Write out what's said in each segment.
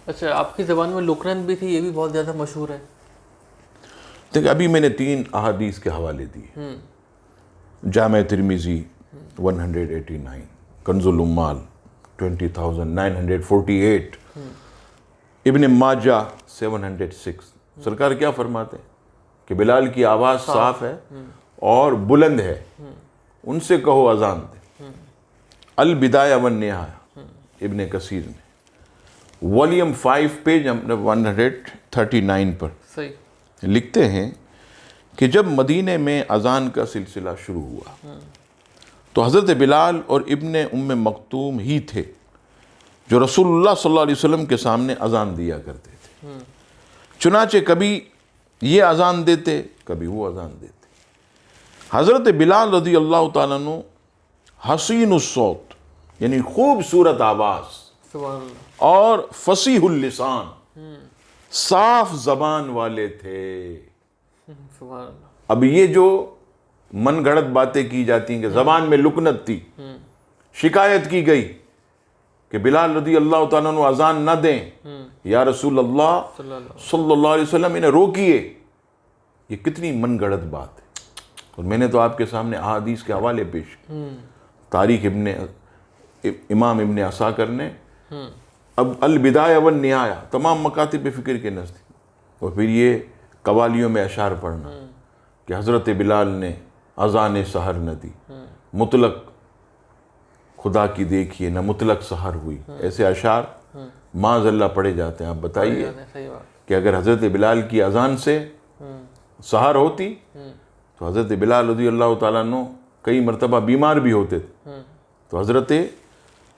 اچھا، آپ کی زبان میں لکنن بھی تھی، یہ بھی بہت زیادہ مشہور ہے. دیکھ ابھی میں نے 3 احادیث کے حوالے دیے. جامع ترمذی 189، کنز الامال 20,948، ابن ماجہ 706. سرکار کیا فرماتے ہیں کہ بلال کی آواز صاف ہے اور بلند ہے، ان سے کہو اذان دے. البدایہ والنہایہ ابن کثیر میں والیوم 5 پیج 139 پر صحیح. لکھتے ہیں کہ جب مدینے میں اذان کا سلسلہ شروع ہوا تو حضرت بلال اور ابن ام مکتوم ہی تھے جو رسول اللہ صلی اللہ علیہ وسلم کے سامنے اذان دیا کرتے تھے. چنانچہ کبھی یہ اذان دیتے، کبھی وہ اذان دیتے. حضرت بلال رضی اللہ تعالیٰ عنہ حسین الصوت یعنی خوبصورت آواز سبحان اللہ. اور فصیح اللسان صاف زبان والے تھے. سبحان اللہ. اب یہ جو من گھڑت باتیں کی جاتی ہیں کہ زبان میں لکنت تھی، شکایت کی گئی کہ بلال رضی اللہ تعالیٰ عنہ اذان نہ دیں، یا رسول اللہ صلی اللہ علیہ وسلم انہیں روکیے، یہ کتنی من گھڑت بات ہے. اور میں نے تو آپ کے سامنے احادیث کے حوالے پیش کیے. تاریخ امام ابن عساکر نے اب البدایہ والنہایہ تمام مکاتب فکر کے نزدیک، اور پھر یہ قوالیوں میں اشعار پڑھنا کہ حضرت بلال نے اذان سحر نہ دی، مطلق خدا کی دیکھیے نہ مطلق سحر ہوئی، ایسے اشعار معاذ اللہ پڑھے جاتے ہیں. آپ بتائیے کہ اگر حضرت بلال کی اذان سے سحر ہوتی تو حضرت بلال رضی اللہ تعالیٰ عنہ کئی مرتبہ بیمار بھی ہوتے تھے، تو حضرت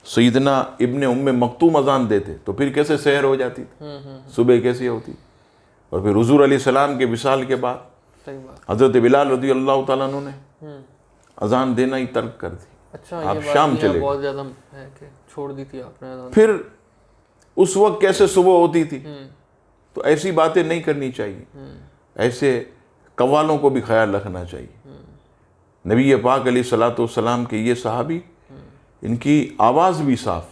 سیدنا ابن ام مکتوم اذان دیتے تو پھر کیسے سحر ہو جاتی تھی، صبح کیسی ہوتی. اور پھر حضور علیہ السلام کے وصال کے بعد حضرت بلال رضی اللہ تعالیٰ عنہ نے اذان دینا ہی ترک کر دی. اچھا، آپ شام چلے بہت زیادہ ہے کہ چھوڑ دی تھی آپ نے اذان. پھر اس وقت کیسے صبح ہوتی تھی، تو ایسی باتیں نہیں کرنی چاہیے. ایسے قوالوں کو بھی خیال رکھنا چاہیے. نبی پاک علیہ الصلوۃ والسلام کے یہ صحابی، ان کی آواز بھی صاف،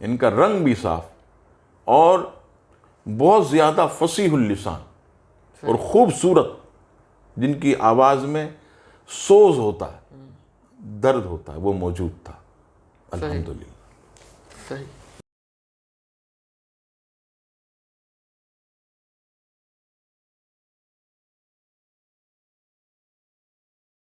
ان کا رنگ بھی صاف، اور بہت زیادہ فصیح اللسان اور خوبصورت، جن کی آواز میں سوز ہوتا ہے، درد ہوتا ہے، وہ موجود تھا. الحمدللہ. صحیح.